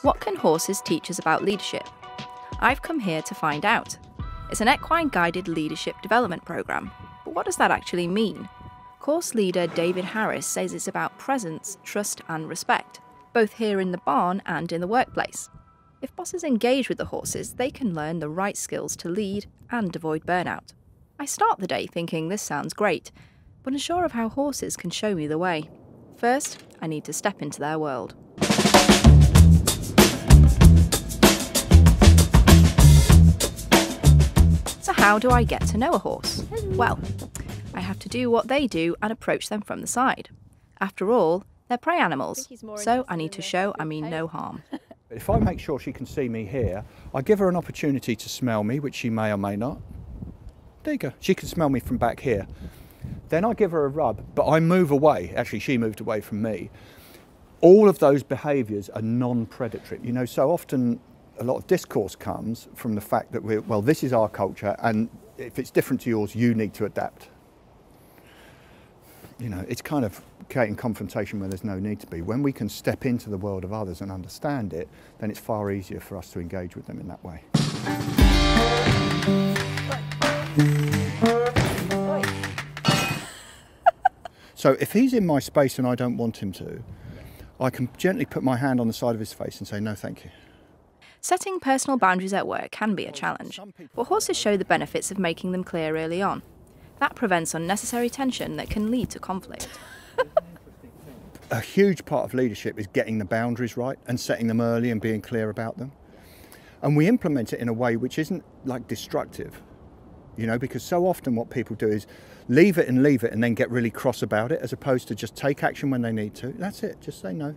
What can horses teach us about leadership? I've come here to find out. It's an equine-guided leadership development programme. But what does that actually mean? Course leader David Harris says it's about presence, trust and respect, both here in the barn and in the workplace. If bosses engage with the horses, they can learn the right skills to lead and avoid burnout. I start the day thinking this sounds great, but unsure of how horses can show me the way. First, I need to step into their world. So how do I get to know a horse? Well, I have to do what they do and approach them from the side. After all, they're prey animals, so I need to show I mean no harm. If I make sure she can see me here, I give her an opportunity to smell me, which she may or may not. There you go, she can smell me from back here. Then I give her a rub, but I move away. Actually, she moved away from me. All of those behaviours are non-predatory. You know, so often a lot of discourse comes from the fact that well, this is our culture, and if it's different to yours, you need to adapt. You know, it's kind of creating confrontation where there's no need to be. When we can step into the world of others and understand it, then it's far easier for us to engage with them in that way. So if he's in my space and I don't want him to, I can gently put my hand on the side of his face and say, no, thank you. Setting personal boundaries at work can be a challenge, but horses show the benefits of making them clear early on. That prevents unnecessary tension that can lead to conflict. A huge part of leadership is getting the boundaries right and setting them early and being clear about them. And we implement it in a way which isn't like destructive, you know, because so often what people do is leave it and then get really cross about it, as opposed to just take action when they need to. That's it, just say no.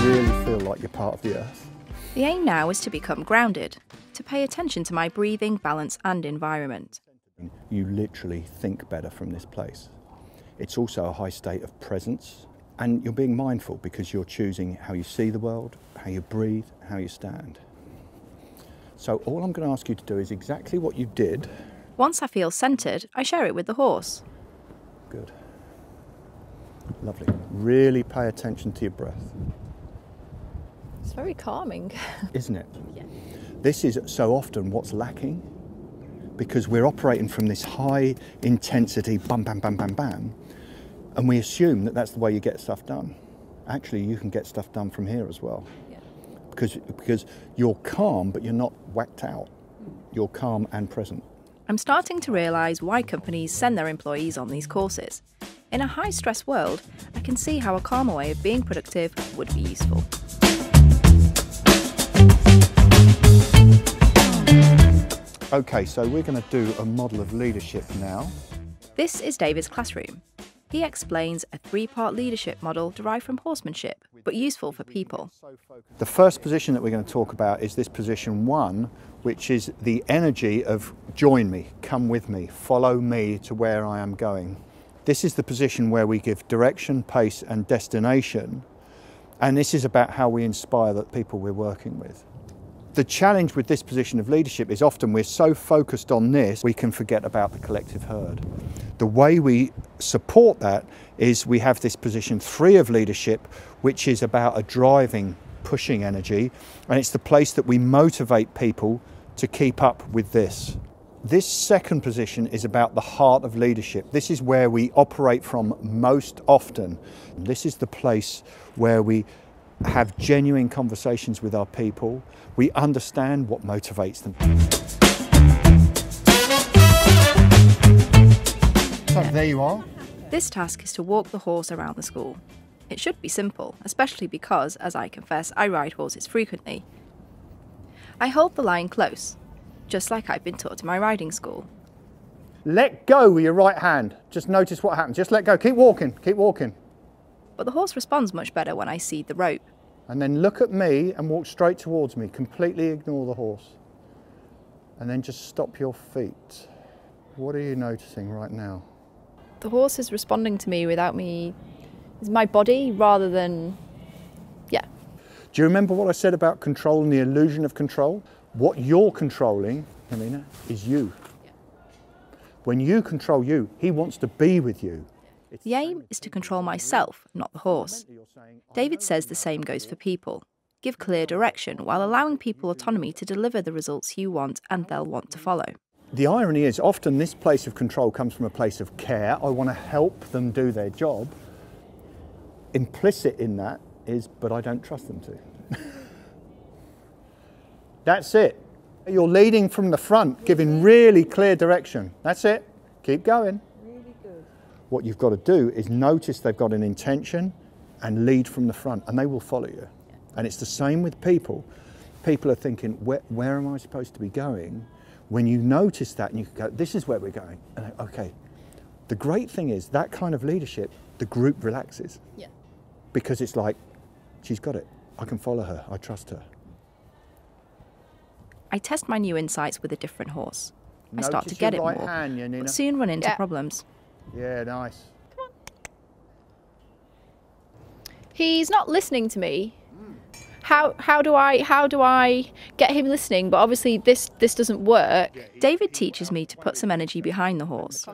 You really feel like you're part of the earth. The aim now is to become grounded, to pay attention to my breathing, balance and environment. You literally think better from this place. It's also a high state of presence, and you're being mindful because you're choosing how you see the world, how you breathe, how you stand. So all I'm going to ask you to do is exactly what you did. Once I feel centred, I share it with the horse. Good. Lovely. Really pay attention to your breath. It's very calming. Isn't it? Yeah. This is so often what's lacking, because we're operating from this high intensity, bam, bam, bam, bam, bam, and we assume that that's the way you get stuff done. Actually, you can get stuff done from here as well. Yeah. Because you're calm, but you're not whacked out. You're calm and present. I'm starting to realise why companies send their employees on these courses. In a high-stress world, I can see how a calmer way of being productive would be useful. Okay, so we're going to do a model of leadership now. This is David's classroom. He explains a three-part leadership model derived from horsemanship, but useful for people. The first position that we're going to talk about is this position 1, which is the energy of join me, come with me, follow me to where I am going. This is the position where we give direction, pace and destination, and this is about how we inspire the people we're working with. The challenge with this position of leadership is often we're so focused on this, we can forget about the collective herd. The way we support that is we have this position 3 of leadership, which is about a driving, pushing energy, and it's the place that we motivate people to keep up with this. This second position is about the heart of leadership. This is where we operate from most often. This is the place where we have genuine conversations with our people. We understand what motivates them. So there you are. This task is to walk the horse around the school. It should be simple, especially because, as I confess, I ride horses frequently. I hold the line close, just like I've been taught in my riding school. Let go with your right hand. Just notice what happens. Just let go. Keep walking. Keep walking. But the horse responds much better when I see the rope. And then look at me and walk straight towards me. Completely ignore the horse. And then just stop your feet. What are you noticing right now? The horse is responding to me without me. It's my body rather than, yeah. Do you remember what I said about control and the illusion of control? What you're controlling, Amina, is you. Yeah. When you control you, he wants to be with you. The aim is to control myself, not the horse. David says the same goes for people. Give clear direction while allowing people autonomy to deliver the results you want and they'll want to follow. The irony is often this place of control comes from a place of care. I want to help them do their job. Implicit in that is, but I don't trust them to. That's it. You're leading from the front, giving really clear direction. That's it. Keep going. Really good. What you've got to do is notice they've got an intention and lead from the front, and they will follow you. And it's the same with people. People are thinking, where am I supposed to be going? When you notice that and you go, this is where we're going. And okay. The great thing is that kind of leadership, the group relaxes. Yeah. Because it's like, she's got it. I can follow her. I trust her. I test my new insights with a different horse. I start to get it more, but soon run into problems. Yeah, nice. Come on. He's not listening to me. How do I get him listening? But obviously this doesn't work. David teaches me to put some energy behind the horse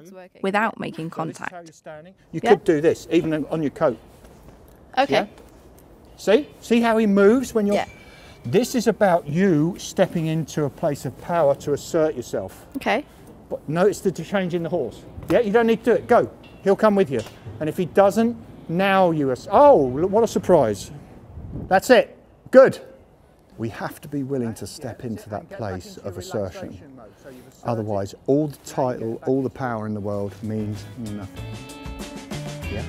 without making contact. You could do this, even on your coat. Okay. Yeah? See how he moves when you're... Yeah. This is about you stepping into a place of power to assert yourself. Okay. But notice the change in the horse. Yeah, you don't need to do it. Go. He'll come with you. And if he doesn't, now you are... Oh, look, what a surprise. That's it. Good. We have to be willing to step into that place of assertion. Otherwise, all the title, all the power in the world means nothing. Yeah?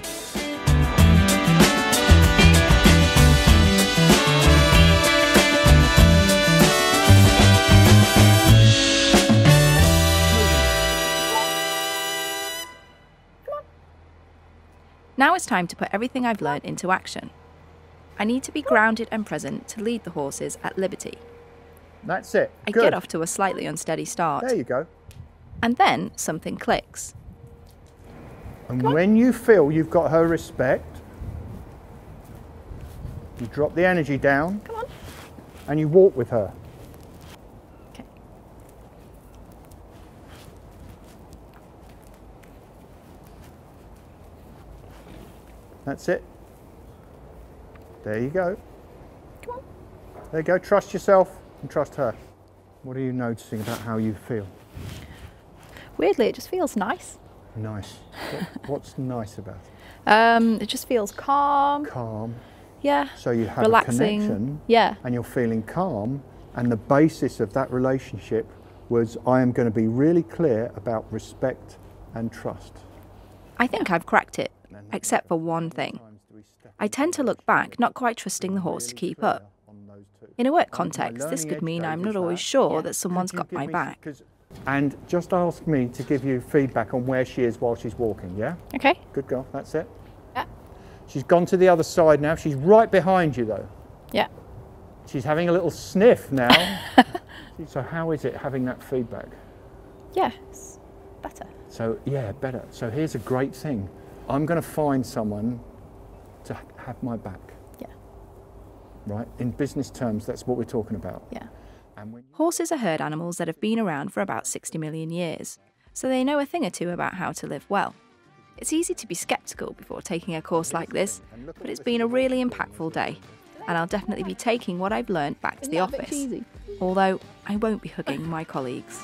Now it's time to put everything I've learned into action. I need to be grounded and present to lead the horses at liberty. That's it. I Good. get off to a slightly unsteady start. There you go. And then something clicks. And when you feel you've got her respect, you drop the energy down. Come on. And you walk with her. Okay. That's it. There you go. Come on. There you go. Trust yourself and trust her. What are you noticing about how you feel? Weirdly, it just feels nice. Nice. What's nice about it? It just feels calm. Calm. Yeah. So you have relaxing. a connection. Yeah. And you're feeling calm. And the basis of that relationship was, I am going to be really clear about respect and trust. I think I've cracked it, except for one thing. I tend to look back, not quite trusting the horse to keep up. In a work context, this could mean I'm not always sure that someone's got my back. And just ask me to give you feedback on where she is while she's walking, yeah? Okay. Good girl, that's it. Yeah. She's gone to the other side now. She's right behind you though. Yeah. She's having a little sniff now. So how is it having that feedback? Yeah, it's better. So yeah, better. So here's a great thing. I'm going to find someone to have my back. Yeah. Right? In business terms, that's what we're talking about. Yeah. Horses are herd animals that have been around for about 60 million years, so they know a thing or two about how to live well. It's easy to be sceptical before taking a course like this, but it's been a really impactful day, and I'll definitely be taking what I've learned back to the office, although I won't be hugging my colleagues.